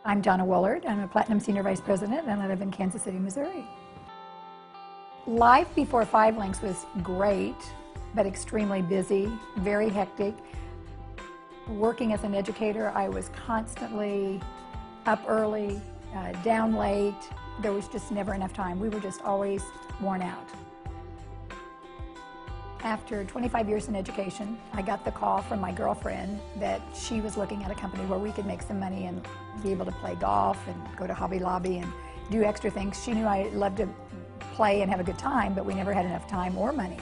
I'm Donna Woolard. I'm a Platinum Senior Vice President and I live in Kansas City, Missouri. Life before LINX was great, but extremely busy, very hectic. Working as an educator, I was constantly up early, down late. There was just never enough time. We were just always worn out. After 25 years in education, I got the call from my girlfriend that she was looking at a company where we could make some money and be able to play golf and go to Hobby Lobby and do extra things. She knew I loved to play and have a good time, but we never had enough time or money.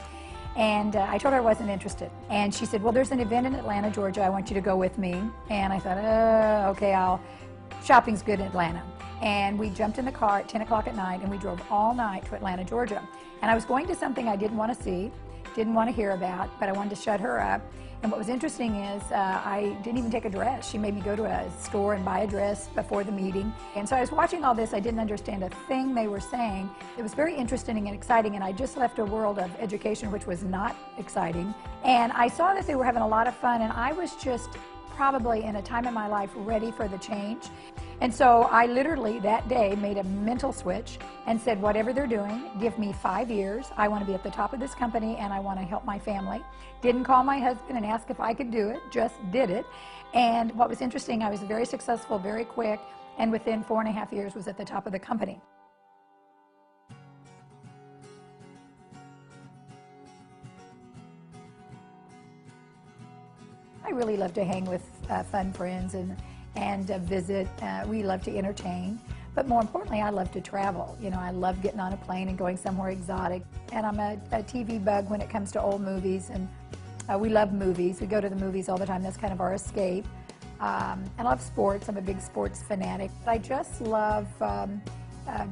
And I told her I wasn't interested. And she said, well, there's an event in Atlanta, Georgia. I want you to go with me. And I thought, okay, shopping's good in Atlanta. And we jumped in the car at 10 o'clock at night and we drove all night to Atlanta, Georgia. And I was going to something I didn't want to see, didn't want to hear about, but I wanted to shut her up. And what was interesting is I didn't even take a dress. She made me go to a store and buy a dress before the meeting. And so I was watching all this. I didn't understand a thing they were saying. It was very interesting and exciting, and I just left a world of education which was not exciting. And I saw that they were having a lot of fun, and I was just probably in a time in my life ready for the change. And so I literally that day made a mental switch and said, whatever they're doing, give me 5 years. I want to be at the top of this company and I want to help my family. Didn't call my husband and ask if I could do it, just did it. And what was interesting, I was very successful, very quick, and within 4.5 years was at the top of the company. I really love to hang with fun friends and visit. We love to entertain, but more importantly, I love to travel. You know, I love getting on a plane and going somewhere exotic. And I'm a TV bug when it comes to old movies, and we love movies. We go to the movies all the time. That's kind of our escape. I love sports. I'm a big sports fanatic. I just love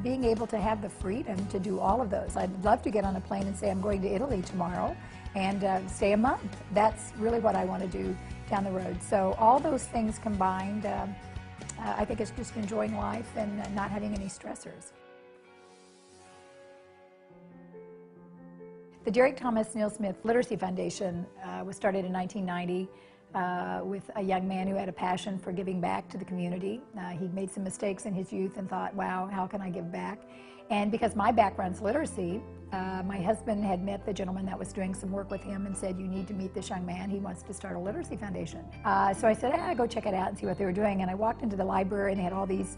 being able to have the freedom to do all of those. I'd love to get on a plane and say I'm going to Italy tomorrow and stay a month. That's really what I want to do down the road. So all those things combined, I think it's just enjoying life and not having any stressors. The Derek Thomas Neil Smith Literacy Foundation was started in 1990 with a young man who had a passion for giving back to the community. He'd made some mistakes in his youth and thought, wow, how can I give back? And because my background's literacy, my husband had met the gentleman that was doing some work with him and said, you need to meet this young man. He wants to start a literacy foundation. So I said, go check it out and see what they were doing. And I walked into the library and they had all these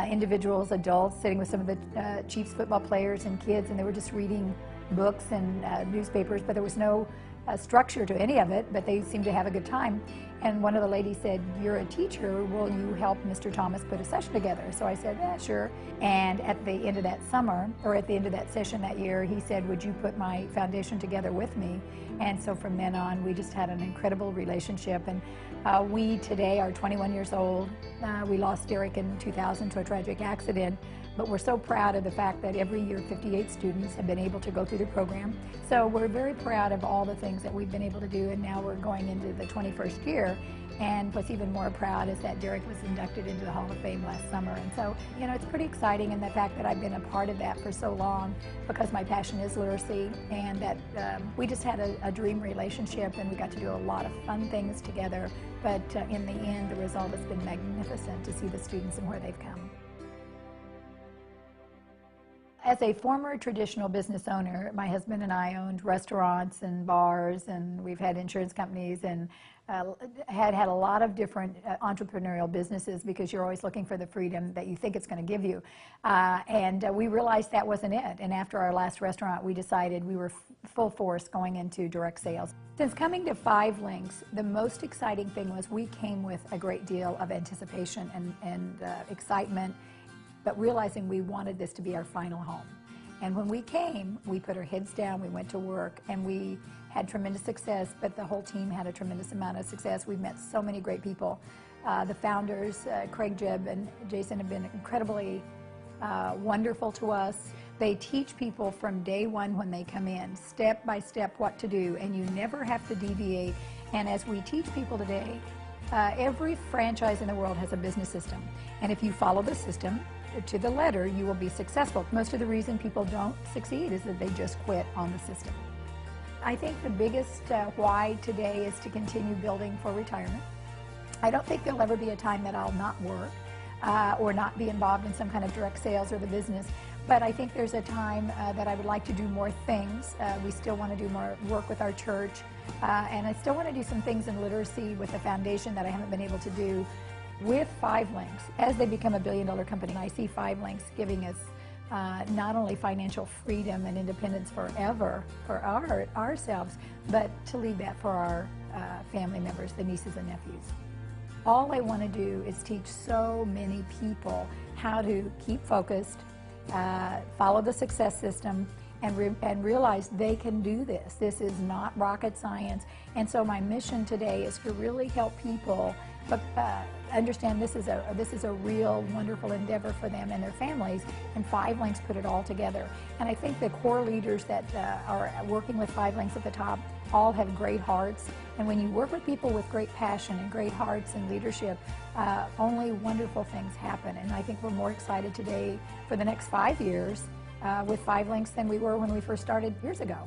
individuals, adults, sitting with some of the Chiefs football players and kids, and they were just reading books and newspapers, but there was no structure to any of it, but they seemed to have a good time. And one of the ladies said, you're a teacher, will you help Mr. Thomas put a session together? So I said, sure. And at the end of that summer, or at the end of that session that year, he said, would you put my foundation together with me? And so from then on, we just had an incredible relationship. And we today are 21 years old. We lost Derek in 2000 to a tragic accident. But we're so proud of the fact that every year 58 students have been able to go through the program. So we're very proud of all the things that we've been able to do, and now we're going into the 21st year. And what's even more proud is that Derek was inducted into the Hall of Fame last summer. And so, you know, it's pretty exciting, and the fact that I've been a part of that for so long because my passion is literacy, and that we just had a dream relationship and we got to do a lot of fun things together. But in the end, the result has been magnificent to see the students and where they've come. As a former traditional business owner, my husband and I owned restaurants and bars, and we've had insurance companies, and had a lot of different entrepreneurial businesses because you're always looking for the freedom that you think it's going to give you. And we realized that wasn't it. And after our last restaurant, we decided we were full force going into direct sales. Since coming to LINX, the most exciting thing was we came with a great deal of anticipation and excitement, but realizing we wanted this to be our final home. And when we came, we put our heads down, we went to work, and we had tremendous success, but the whole team had a tremendous amount of success. We've met so many great people. The founders, Craig, Jeb, and Jason, have been incredibly wonderful to us. They teach people from day one when they come in, step by step, what to do, and you never have to deviate. And as we teach people today, every franchise in the world has a business system. And if you follow the system to the letter, you will be successful. Most of the reason people don't succeed is that they just quit on the system. I think the biggest why today is to continue building for retirement. I don't think there'll ever be a time that I'll not work. or not be involved in some kind of direct sales or the business. But I think there's a time that I would like to do more things. We still want to do more work with our church, and I still want to do some things in literacy with the foundation that I haven't been able to do with 5LINX. As they become a billion-dollar company, I see 5LINX giving us not only financial freedom and independence forever for ourselves, but to leave that for our family members, the nieces and nephews. All I want to do is teach so many people how to keep focused, follow the success system, and realize they can do this. This is not rocket science. And so my mission today is to really help people understand this is a real wonderful endeavor for them and their families, and 5LINX put it all together. And I think the core leaders that are working with 5LINX at the top all have great hearts, and when you work with people with great passion and great hearts and leadership, only wonderful things happen. And I think we're more excited today for the next 5 years with 5LINX than we were when we first started years ago.